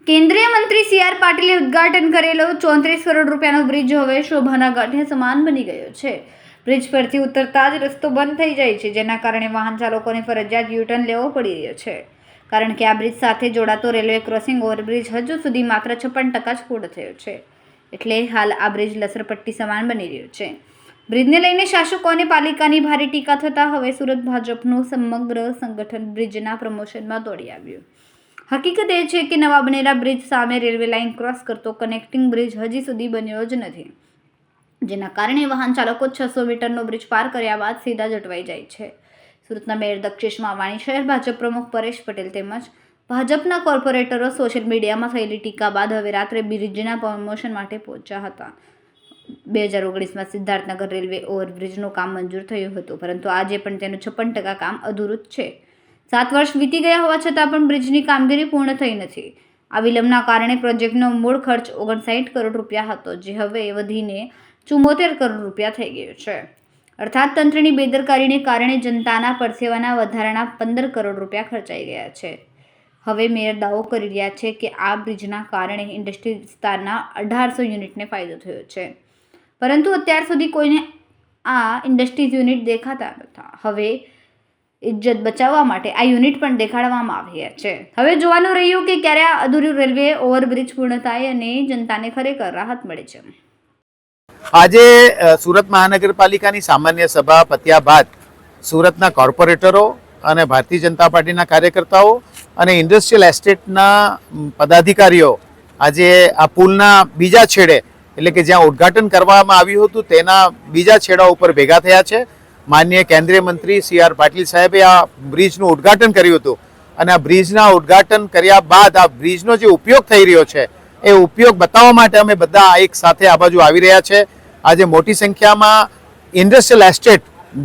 કેન્દ્રીય મંત્રી સી.આર. પાટીલે ઉદ્ઘાટન કરેલો 34 કરોડ રૂપિયાનો બ્રિજ હવે શોભાના ગાંઠિયા સમાન બની ગયો છે. બ્રિજ પરથી ઉતરતા જ રસ્તો બંધ થઈ જાય છે, જેના કારણે વાહન ચાલકોને ફરજિયાત યુ-ટર્ન લેવો પડી રહ્યો છે. કારણ કે આ બ્રિજ સાથે જોડાતો રેલવે ક્રોસિંગ ઓવરબ્રિજ હજુ સુધી માત્ર 56% જ પૂર્ણ થયો છે. એટલે હાલ આ બ્રિજ લસરપટ્ટી સમાન બની રહ્યો છે. બ્રિજને લઈને શાસકો અને પાલિકાની ભારે ટીકા થતાં હવે સુરત ભાજપનું સમગ્ર સંગઠન બ્રિજના પ્રમોશનમાં દોડી આવ્યું. હકીકત એ છે કે નવા બનેલા બ્રિજ સામે રેલવે લાઇન ક્રોસ કરતો કનેક્ટિંગ બ્રિજ હજી સુધી બન્યો જ નથી, જેના કારણે વાહન ચાલકો 600 મીટરનો બ્રિજ પાર કર્યા બાદ સીધા જ અટવાઈ જાય છે. સુરતના મેયર દક્ષેશ માવાણી, શહેર ભાજપ પ્રમુખ પરેશ પટેલ તેમજ ભાજપના કોર્પોરેટરો સોશિયલ મીડિયામાં થયેલી ટીકા બાદ હવે રાત્રે બ્રિજના પ્રમોશન માટે પહોંચ્યા હતા. 2019માં સિદ્ધાર્થનગર રેલવે ઓવરબ્રિજનું કામ મંજૂર થયું હતું, પરંતુ આજે પણ તેનું 56% કામ અધૂરું જ છે. 7 વર્ષ વીતી ગયા હોવા છતાં પણ બ્રિજની કામગીરી પૂર્ણ થઈ નથી. આ વિલંબના કારણે પ્રોજેક્ટનો મૂળ ખર્ચ 59 કરોડ રૂપિયા હતો, જે હવે વધીને 74 કરોડ રૂપિયા થઈ ગયો છે. અર્થાત તંત્રની બેદરકારીને કારણે જનતાના પરસેવાના વધારાના 15 કરોડ રૂપિયા ખર્ચાઈ ગયા છે. હવે મેયર દાવો કરી રહ્યા છે કે આ બ્રિજના કારણે ઇન્ડસ્ટ્રી વિસ્તારના 1800 યુનિટને ફાયદો થયો છે, પરંતુ અત્યાર સુધી કોઈને આ ઇન્ડસ્ટ્રીઝ યુનિટ દેખાતા નહોતા. હવે ઇજ્જત બચાવવા માટે આ યુનિટ પણ દેખાડવામાં આવ્યા છે. હવે જોવાનું રહ્યું કે ક્યારે આ અધૂરું રેલવે ઓવરબ્રિજ પૂર્ણ થાય અને જનતાને ખરેખર રાહત મળે છે. આજે સુરત મહાનગરપાલિકાની સામાન્ય સભા પત્યા બાદ સુરતના કોર્પોરેટરો અને ભારતીય જનતા પાર્ટીના કાર્યકર્તાઓ અને ઇન્ડસ્ટ્રીયલ એસ્ટેટના પદાધિકારીઓ આજે આ પુલના બીજા છેડે, એટલે કે જ્યાં ઉદ્ઘાટન કરવામાં આવ્યું હતું તેના બીજા છેડા ઉપર ભેગા થયા છે. માનનીય કેન્દ્રીય મંત્રી સી.આર. પાટીલ સાહેબે આ બ્રિજનું ઉદ્ઘાટન કર્યું હતું અને આ બ્રિજના ઉદ્ઘાટન કર્યા બાદ આ બ્રિજનો જે ઉપયોગ થઈ રહ્યો છે એ ઉપયોગ બતાવવા માટે અમે બધા એક સાથે આ બાજુ આવી રહ્યા છે. આજે મોટી સંખ્યામાં ઇન્ડસ્ટ્રીયલ એસ્ટેટ,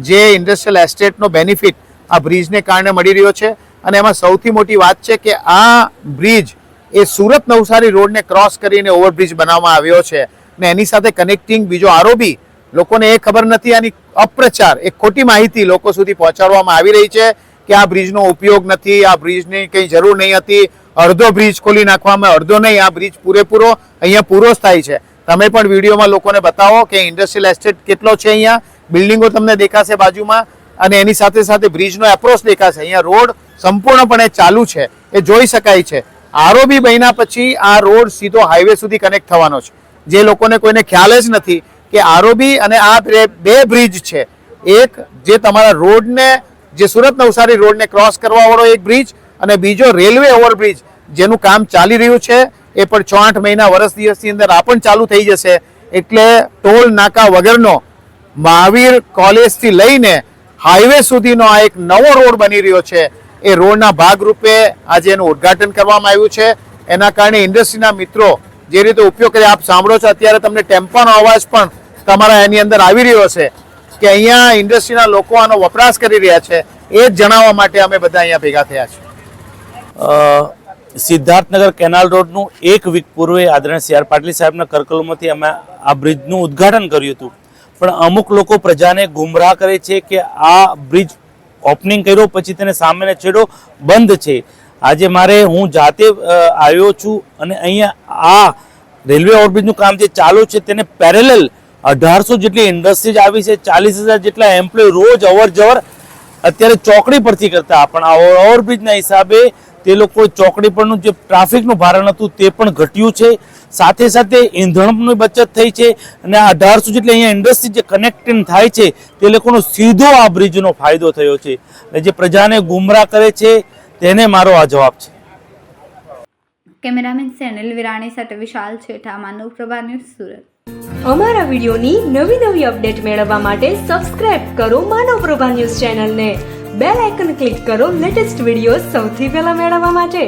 જે ઇન્ડસ્ટ્રીયલ એસ્ટેટનો બેનિફિટ આ બ્રિજને કારણે મળી રહ્યો છે. અને એમાં સૌથી મોટી વાત છે કે આ બ્રિજ એ સુરત નવસારી રોડને ક્રોસ કરીને ઓવરબ્રિજ બનાવવામાં આવ્યો છે ને એની સાથે કનેક્ટિંગ બીજો આરોબી લોકોને એ ખબર નથી. આની અપ્રચાર, એક ખોટી માહિતી લોકો સુધી પહોંચાડવામાં આવી રહી છે કે આ બ્રિજનો ઉપયોગ નથી, આ બ્રિજની કંઈ જરૂર નહીં હતી, અડધો બ્રિજ ખોલી નાખવામાં, અડધો નહીં, આ બ્રિજ પૂરેપૂરો અહીંયા પૂરો થાય છે. તમે પણ વિડીયોમાં લોકોને બતાવો કે ઇન્ડસ્ટ્રીયલ એસ્ટેટ કેટલો છે. અહીંયા બિલ્ડિંગો તમને દેખાશે બાજુમાં અને એની સાથે સાથે બ્રિજનો એપ્રોચ દેખાશે. અહીંયા રોડ સંપૂર્ણપણે ચાલુ છે, એ જોઈ શકાય છે. આરઓબી બન્યા પછી આ રોડ સીધો હાઈવે સુધી કનેક્ટ થવાનો છે. જે લોકોને કોઈને ખ્યાલ જ નથી કે આરઓબી અને આ બે બ્રિજ છે. એક જે તમારા રોડને, જે સુરત નવસારી રોડને ક્રોસ કરવા વાળો એક બ્રિજ અને બીજો રેલવે ઓવરબ્રિજ જેનું કામ ચાલી રહ્યું છે એ પણ 6-8 મહિના વર્ષ દિવસની અંદર આ પણ ચાલુ થઈ જશે. એટલે ટોલ નાકા વગરનો મહાવીર કોલેજથી લઈને હાઈવે સુધીનો આ એક નવો રોડ બની રહ્યો છે. એ રોડના ભાગરૂપે આજે એનું ઉદ્ઘાટન કરવામાં આવ્યું છે. એના કારણે ઇન્ડસ્ટ્રીના મિત્રો જે રીતે ઉપયોગ કરી, આપ સાંભળો છો અત્યારે તમને ટેમ્પાનો અવાજ પણ તમારા એની અંદર આવી રહ્યો છે કે અહીંયા ઇન્ડસ્ટ્રીના લોકો આનો વપરાશ કરી રહ્યા છે. એ જ જણાવવા માટે અમે બધા અહીંયા ભેગા થયા છે. સિદ્ધાર્થનગર કેનાલ રોડનું એક વીક પૂર્વે આદરણીય સી.આર. પાટીલ સાહેબના કરકલોમાંથી અમે આ બ્રિજનું ઉદ્ઘાટન કર્યું હતું, પણ અમુક લોકો પ્રજાને ગુમરાહ કરે છે કે આ બ્રિજ ઓપનિંગ કર્યો પછી તેને સામેનો છેડો બંધ છે. આજે હું જાતે આવ્યો છું અને અહીંયા આ રેલવે ઓવરબ્રિજનું કામ જે ચાલુ છે તેને પેરેલલ 1800 જેટલી ઇન્ડસ્ટ્રીઝ આવી છે, 40,000 જેટલા એમ્પ્લોય રોજ અવર જવર અત્યારે ચોકડી પરથી કરતા. પણ આ ઓવરબ્રિજના હિસાબે તે લોકો ચોકડી પરનું જે ટ્રાફિકનું ભારણ હતું તે પણ ઘટ્યું છે. સાથે સાથે ઈંધણની બચત થઈ છે અને આ 1800 જેટલી અહીંયા ઇન્ડસ્ટ્રી જે કનેક્ટિંગ થાય છે તે લોકોનો સીધો આ બ્રિજનો ફાયદો થયો છે. અને જે પ્રજાને ગુમરાહ કરે છે તેને મારો આ જવાબ છે. કેમેરામેન સેનલ વિરાણી સાથે વિશાલ છેઠા, માનવ પ્રભા ન્યૂઝ, સુરત. અમારા વિડીયોની નવી અપડેટ મેળવવા માટે સબસ્ક્રાઇબ કરો માનવ પ્રભા ન્યૂઝ ચેનલને. બેલ આઇકન ક્લિક કરો લેટેસ્ટ વિડીયો સૌથી પહેલા મેળવવા માટે.